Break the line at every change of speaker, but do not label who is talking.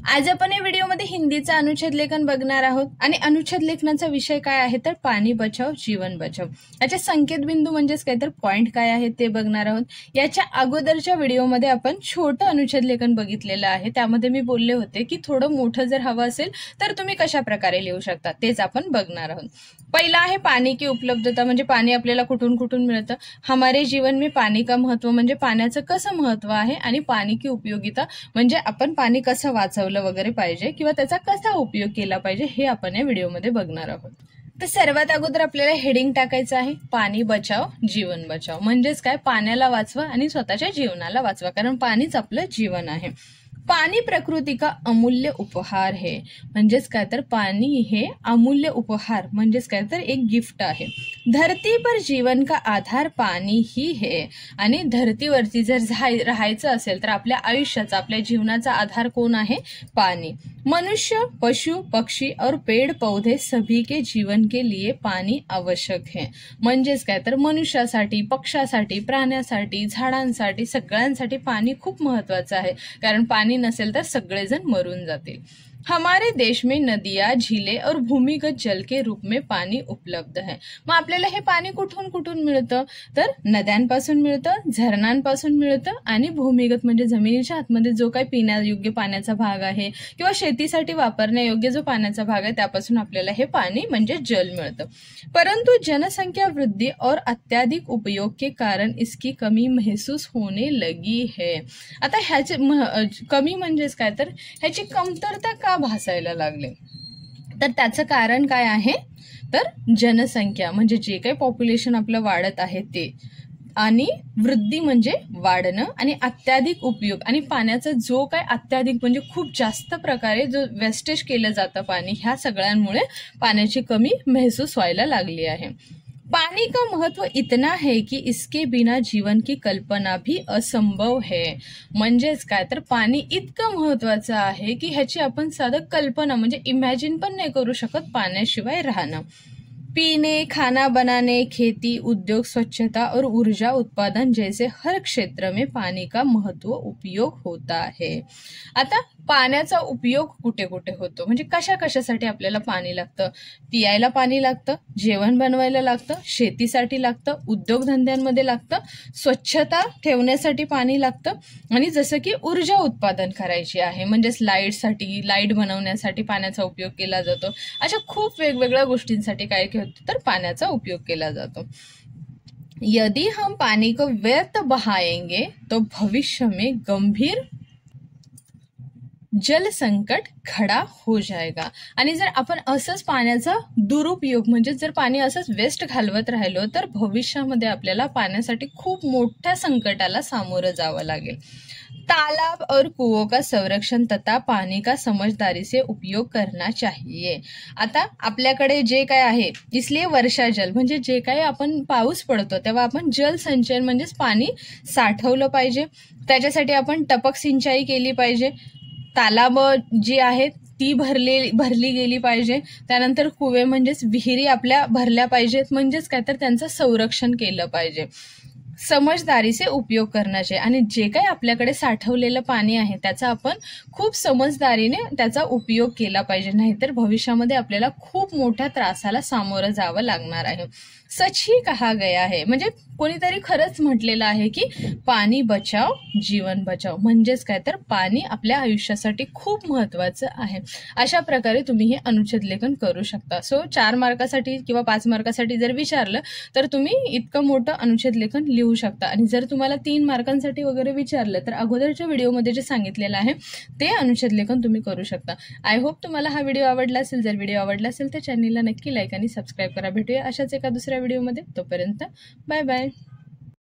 आज आपण या व्हिडिओमध्ये हिंदीचा अनुच्छेद लेखन बघणार आहोत आणि अनुच्छेद लेखनाचा विषय काय आहे तर पाणी बचाव जीवन बचाव। याचे संकेत बिंदू म्हणजेच काय तर पॉइंट काय आहेत ते बघणार आहोत। याच्या अगोदरच्या व्हिडिओमध्ये आपण छोटं अनुच्छेद लेखन बघितलेलं आहे, त्यामध्ये मी बोलले होते की थोडं मोठं जर हवं असेल तर तुम्ही कशा प्रकारे लिहू शकता तेच आपण बघणार आहोत। पहिला आहे पाणी की उपलब्धता, म्हणजे पाणी आपल्याला कुठून कुठून मिळतं। हमारे जीवन में पानी का महत्व म्हणजे पाण्याचं कसं महत्व आहे आणि पाणी की उपयोगिता म्हणजे आपण पाणी कसं वाचवलं वगैरे पाहिजे किंवा त्याचा कसा उपयोग केला पाहिजे हे आपण या व्हिडिओमध्ये बघणार आहोत। तर सर्वात अगोदर आपल्याला हेडिंग टाकायचं आहे पाणी बचाव जीवन बचाव, म्हणजेच काय पाण्याला वाचवा आणि स्वतःच्या जीवनाला वाचवा, कारण पाणीच आपलं जीवन आहे। पानी प्रकृति का अमूल्य उपहार है, म्हणजेच काय तर पाणी हे अमूल्य उपहार म्हणजेच काय तर एक गिफ्ट आहे। धरती पर जीवन का आधार पाणी ही है, आणि धरतीवरती जर राहायचं असेल तर आपल्या आयुष्याचा आपल्या जीवनाचा आधार कोण आहे? पाणी। मनुष्य, पशु, पक्षी और पेड़ पौधे सभी के जीवन के लिए पानी आवश्यक है, म्हणजेच काय तर मनुष्यासाठी, पक्षासाठी, प्राण्यासाठी, झाडांसाठी सगळ्यांसाठी पाणी खूप महत्त्वाचं आहे, कारण पाणी नसेल तर सगळेजण मरून जातील। हमारे देश में नदियां, झीलें और भूमिगत जल के रूप में पानी उपलब्ध है। मग आपल्याला हे पाणी कुठून कुठून मिळतं तर नद्यांपासून मिळतं, झरणांपासून मिळतं आणि भूमिगत म्हणजे जमिनीच्या आतमध्ये जो काही पिण्यायोग्य पाण्याचा भाग आहे किंवा शेतीसाठी वापरण्यायोग्य जो पाण्याचा भाग आहे त्यापासून आपल्याला हे पाणी म्हणजे जल मिळतं। परंतु जनसंख्या वृद्धि और अत्याधिक उपयोग के कारण इसकी कमी महसूस होने लगी है। आता ह्याचे कमी म्हणजेच काय तर ह्याची कमतरता का भासायला लागले, तर त्याचं कारण काय आहे तर जनसंख्या म्हणजे जे काही पॉप्युलेशन आपलं वाढत आहे ते, आणि वृद्धी म्हणजे वाढणं, आणि अत्याधिक उपयोग आणि पाण्याचा जो काय अत्याधिक म्हणजे खूप जास्त प्रकारे जो वेस्टेज केलं जातं पाणी, ह्या सगळ्यांमुळे पाण्याची कमी महसूस व्हायला लागली आहे। पानी का महत्व इतना है कि इसके बिना जीवन की कल्पना भी असंभव है, म्हणजेच काय तर पाणी इतकं महत्वाचं आहे की ह्याची आपण साधं कल्पना म्हणजे इमॅजिन पण नाही करू शकत पाण्याशिवाय राहणं। पीने, खाना बनाने, खेती, उद्योग, स्वच्छता और ऊर्जा उत्पादन जैसे हर क्षेत्र में पानी का महत्व उपयोग होता है। आता पाण्याचा उपयोग कुठे कुठे होतो म्हणजे कशा कशासाठी आपल्याला पाणी लागतं? पियायला पाणी लागतं, जेवण बनवायला लागतं, शेतीसाठी लागतं, उद्योगधंद्यांमध्ये लागतं, स्वच्छता ठेवण्यासाठी पाणी लागतं, आणि जसं की ऊर्जा उत्पादन करायची आहे म्हणजेच लाईटसाठी, लाईट बनवण्यासाठी पाण्याचा उपयोग केला जातो। अशा खूप वेगवेगळ्या गोष्टींसाठी काय होतं तर पाण्याचा उपयोग केला जातो। यदि हम पानी को व्यर्थ बहाएंगे तो भविष्य में गंभीर जल संकट खड़ा हो जाएगा, आणि जर आपण असंच पाण्याचा दुरुपयोग म्हणजे जर पाणी असंच वेस्ट घालवत राहिलो तर भविष्यामध्ये आपल्याला पाण्यासाठी खूप मोठ्या संकटाला सामोरं जावं लागेल। तालाब और कुओं का संरक्षण तथा पानी का समझदारी से उपयोग करना चाहिए। आता आपल्याकडे जे काय आहे इसलिए वर्षा जल म्हणजे जे काही आपण पाऊस पडतो तेव्हा आपण जल संचयन म्हणजेच पाणी साठवलं पाहिजे, त्याच्यासाठी आपण टपक सिंचाई केली पाहिजे। तालाब जी आहेत ती भरली गेली पाहिजे, त्यानंतर कुवे म्हणजेच विहिरी आपल्या भरल्या पाहिजेत, म्हणजेच काय तर त्यांचं संरक्षण केलं पाहिजे। समझदारी से उपयोग करना चाहिए, आणि जे काही आपल्याकडे साठवलेलं पाणी आहे त्याचा आपण खूप समजदारीने त्याचा उपयोग केला पाहिजे, नाहीतर भविष्यामध्ये आपल्याला खूप मोठ्या त्रासाला सामोरं जावं लागणार आहे। सच ही कहा गया है, म्हणजे कोणीतरी खरंच म्हटलेलं आहे की पाणी बचाव जीवन बचाव, म्हणजेच काय तर पाणी आपल्या आयुष्यासाठी खूप महत्वाचं आहे। अशा प्रकारे तुम्ही हे अनुच्छेद लेखन करू शकता। सो 4 मार्कासाठी किंवा 5 मार्कासाठी जर विचारलं तर तुम्ही इतकं मोठं अनुच्छेद लेखन लिहू शकता, आणि जर तुम्हाला 3 मार्कांसाठी वगैरे विचारलं तर अगोदरच्या व्हिडिओमध्ये जे सांगितलेलं आहे ते अनुच्छेद लेखन तुम्ही करू शकता। आय होप तुम्हाला हा व्हिडिओ आवडला असेल। जर व्हिडिओ आवडला असेल तर चॅनलला नक्की लाईक आणि सबस्क्राईब करा। भेटूया अशाच एका दुसऱ्या व्हिडिओमध्ये, तोपर्यंत बाय बाय।